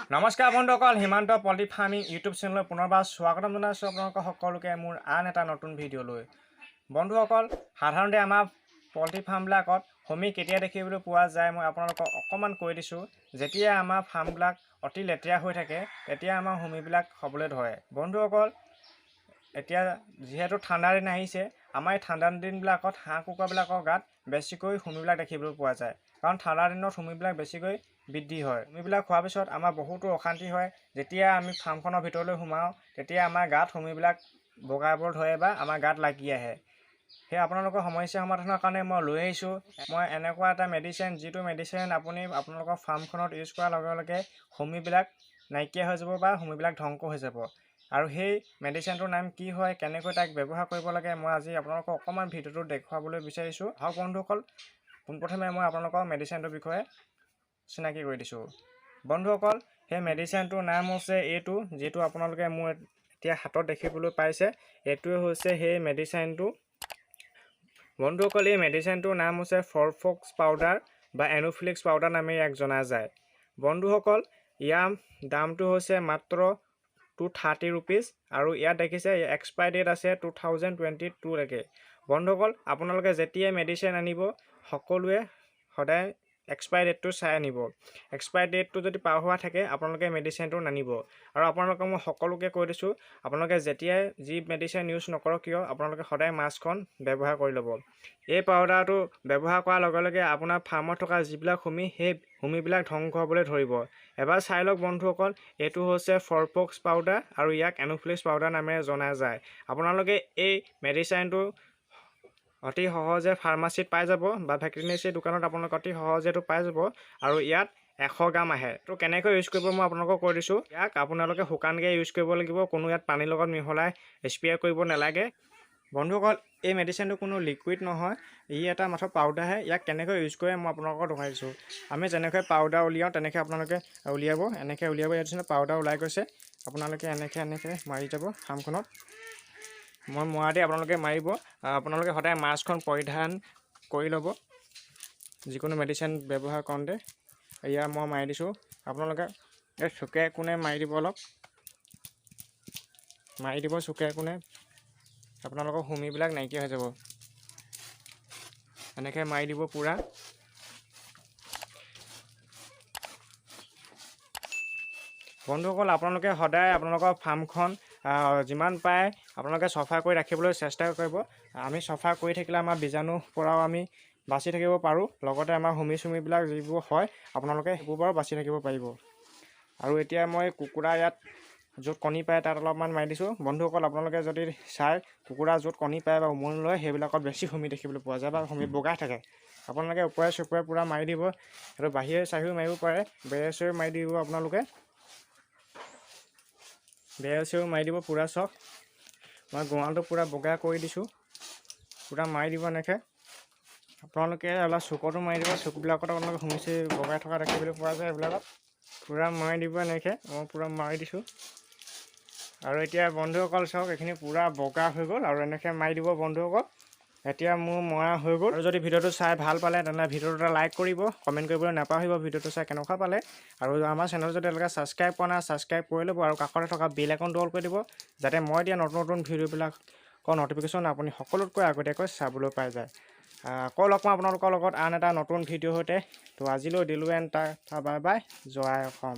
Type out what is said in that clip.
নমস্কাৰ বন্ধুসকল, Himanta poultry farming YouTube চেনেলত পুনৰবাৰ স্বাগতম জনাইছোঁ আপোনালোকক সকলোকে মোৰ আন এটা নতুন ভিডিঅ'লৈ। বন্ধুসকল, সাধাৰণতে আমাৰ পল্ট্ৰি ফাৰ্মবিলাকত হোমি কেতিয়া দেখিবলৈ পোৱা যায় মই আপোনালোকক অকণমান কৈ দিছোঁ। যেতিয়া আমাৰ ফাৰ্মবিলাক অতি লেতেৰা হৈ থাকে তেতিয়া আমাৰ হোমিবিলাক হ'বলৈ ধৰে। বন্ধুসকল, এতিয়া যিহেতু ঠাণ্ডা দিন আহিছে, আমাৰ এই ঠাণ্ডা দিনবিলাকত হাঁহ কুকুৰাবিলাকৰ গাত বেছিকৈ হোমিবিলাক দেখিবলৈ পোৱা যায়। কাৰণ ঠাণ্ডা দিনত হোমিবিলাক বেছিকৈ বৃদ্ধি হয়। হোমিবিলাক খোৱাৰ পিছত আমাৰ বহুতো অশান্তি হয়। যেতিয়া আমি ফাৰ্মখনৰ ভিতৰলৈ সোমাওঁ তেতিয়া আমাৰ গাত হোমিবিলাক বগাবলৈ ধৰে বা আমাৰ গাত লাগি আহে। সেই আপোনালোকৰ সমস্যা সমাধানৰ কাৰণে মই লৈ আহিছোঁ মই এনেকুৱা এটা মেডিচিন, যিটো মেডিচিন আপুনি আপোনালোকৰ ফাৰ্মখনত ইউজ কৰাৰ লগে লগে হোমিবিলাক নাইকিয়া হৈ যাব বা হোমিবিলাক ধ্বংস হৈ যাব। আৰু সেই মেডিচিনটোৰ নাম কি হয়, কেনেকৈ তাক ব্যৱহাৰ কৰিব লাগে, মই আজি আপোনালোকক অকণমান ভিডিঅ'টো দেখুৱাবলৈ বিচাৰিছোঁ। আহক বন্ধুসকল, পোনপ্ৰথমে মই আপোনালোকক মেডিচিনটোৰ বিষয়ে চিনাকি কৰি দিছোঁ। বন্ধুসকল, সেই মেডিচিনটোৰ নাম হৈছে এইটো, যিটো আপোনালোকে মোৰ এতিয়া হাতত দেখিবলৈ পাইছে। এইটোৱে হৈছে সেই মেডিচিনটো। বন্ধুসকল, এই মেডিচিনটোৰ নাম হৈছে ফৰফক্স পাউডাৰ বা এনোফিলিক্স পাউডাৰ নামে ইয়াক জনা যায়। বন্ধুসকল, ইয়াৰ দামটো হৈছে মাত্ৰ 230 ৰুপিজ আৰু ইয়াত দেখিছে এক্সপায়াৰ ডেট আছে 2022 লৈকে। বন্ধুসকল, আপোনালোকে যেতিয়াই মেডিচিন আনিব সকলোৱে সদায় এক্সপায়াৰ ডেটটো চাই আনিব। এক্সপায়াৰ ডেটটো যদি পাৰ হোৱা থাকে আপোনালোকে মেডিচিনটো নানিব। আৰু আপোনালোকক মই সকলোকে কৈ দিছোঁ, আপোনালোকে যেতিয়াই যি মেডিচিন ইউজ নকৰক কিয় আপোনালোকে সদায় মাস্কখন ব্যৱহাৰ কৰি ল'ব। এই পাউডাৰটো ব্যৱহাৰ কৰাৰ লগে লগে আপোনাৰ ফাৰ্মত থকা যিবিলাক হোমি, সেই হোমিবিলাক ধ্বংস হ'বলৈ ধৰিব। এবাৰ চাই লওক বন্ধুসকল, এইটো হৈছে ফৰফক্স পাউডাৰ আৰু ইয়াক এনোফিলিক্স পাউডাৰ নামেৰে জনা যায়। আপোনালোকে এই মেডিচিনটো অতি সহজে ফাৰ্মাচীত পাই যাব বা ভেটেৰিনেৰী দোকানত আপোনালোকে অতি সহজেটো পাই যাব। আৰু ইয়াত 100 গ্ৰাম আহে। তো কেনেকৈ ইউজ কৰিব মই আপোনালোকক কৈ দিছোঁ। ইয়াক আপোনালোকে শুকানকৈ ইউজ কৰিব লাগিব, কোনো ইয়াত পানীৰ লগত মিহলাই স্প্ৰে কৰিব নালাগে। বন্ধুসকল, এই মেডিচিনটো কোনো লিকুইড নহয়, ই এটা মাত্ৰ পাউডাৰহে। ইয়াক কেনেকৈ ইউজ কৰে মই আপোনালোকক দেখাই দিছোঁ। আমি যেনেকৈ পাউডাৰ উলিয়াওঁ তেনেকৈ আপোনালোকে উলিয়াব। এনেকৈ উলিয়াব। ইয়াত নিচিনা পাউডাৰ ওলাই গৈছে, আপোনালোকে এনেকৈ মাৰি যাব ফাৰ্মখনত। মই মৰা দি আপোনালোকে মাৰিব। আপোনালোকে সদায় মাস্কখন পৰিধান কৰি ল'ব যিকোনো মেডিচিন ব্যৱহাৰ কৰোঁতে। এয়া মই মাৰি দিছোঁ। আপোনালোকে এই চুকে কোণে মাৰি দিব, অলপ মাৰি দিব চুকে কোণে, আপোনালোকৰ হোমিবিলাক নাইকিয়া হৈ যাব। এনেকৈ মাৰি দিব পূৰা। বন্ধুসকল, আপোনালোকে সদায় আপোনালোকৰ ফাৰ্মখন যিমান পাৰে আপোনালোকে চফা কৰি ৰাখিবলৈ চেষ্টা কৰিব। আমি চফা কৰি থাকিলে আমাৰ বীজাণুৰ পৰাও আমি বাচি থাকিব পাৰোঁ। লগতে আমাৰ হোমি চুমিবিলাক যিবোৰ হয় আপোনালোকে সেইবোৰ পৰাও বাচি থাকিব পাৰিব। আৰু এতিয়া মই কুকুৰা ইয়াত য'ত কণী পায় তাত অলপমান মাৰি দিছোঁ। বন্ধুসকল, আপোনালোকে যদি চাই কুকুৰা য'ত কণী পায় বা উমনি লয় সেইবিলাকত বেছি হোমি দেখিবলৈ পোৱা যায় বা হোমি বগাই থাকে। আপোনালোকে ওপৰে চুপৰে পূৰা মাৰি দিব। সেইটো বাহিৰে চাহিৰেও মাৰিব পাৰে, বেৰে চেৰে মাৰি দিব। আপোনালোকে বেৰে চেৰেও মাৰি দিব পূৰা। চক মই গঁৰালটো পূৰা বগা কৰি দিছোঁ, পূৰা মাৰি দিব এনেকৈ। আপোনালোকে অলপ চুকতো মাৰি দিব, চুকবিলাকত আপোনালোকে হোমি বগাই থকা দেখিবলৈ পোৱা যায়। এইবিলাকত পূৰা মাৰি দিব এনেকৈ। মই পূৰা মাৰি দিছোঁ। আৰু এতিয়া বন্ধুসকল চাওক, এইখিনি পূৰা বগা হৈ গ'ল আৰু এনেকৈ মাৰি দিব বন্ধুসকল। এতিয়া মোৰ মৰা হৈ গ'ল। আৰু যদি ভিডিঅ'টো চাই ভাল পালে তেনেহ'লে ভিডিঅ'টো এটা লাইক কৰিব, কমেণ্ট কৰিবলৈ নাপাহৰিব ভিডিঅ'টো চাই কেনেকুৱা পালে। আৰু আমাৰ চেনেল যদি এতিয়ালৈকে ছাবস্ক্ৰাইব কৰা নাই ছাবস্ক্ৰাইব কৰি ল'ব আৰু কাষতে থকা বেল আইকনটো অল কৰি দিব, যাতে মই দিয়া নতুন নতুন ভিডিঅ'বিলাকৰ ন'টিফিকেশ্যন আপুনি সকলোতকৈ আগতীয়াকৈ চাবলৈ পাই যায়। আকৌ লগ পাম আপোনালোকৰ লগত আন এটা নতুন ভিডিঅ'ৰ সৈতে। তো আজিলৈ দিলোঁ এণ্ড টাটা, বাই বাই, জয় অসম।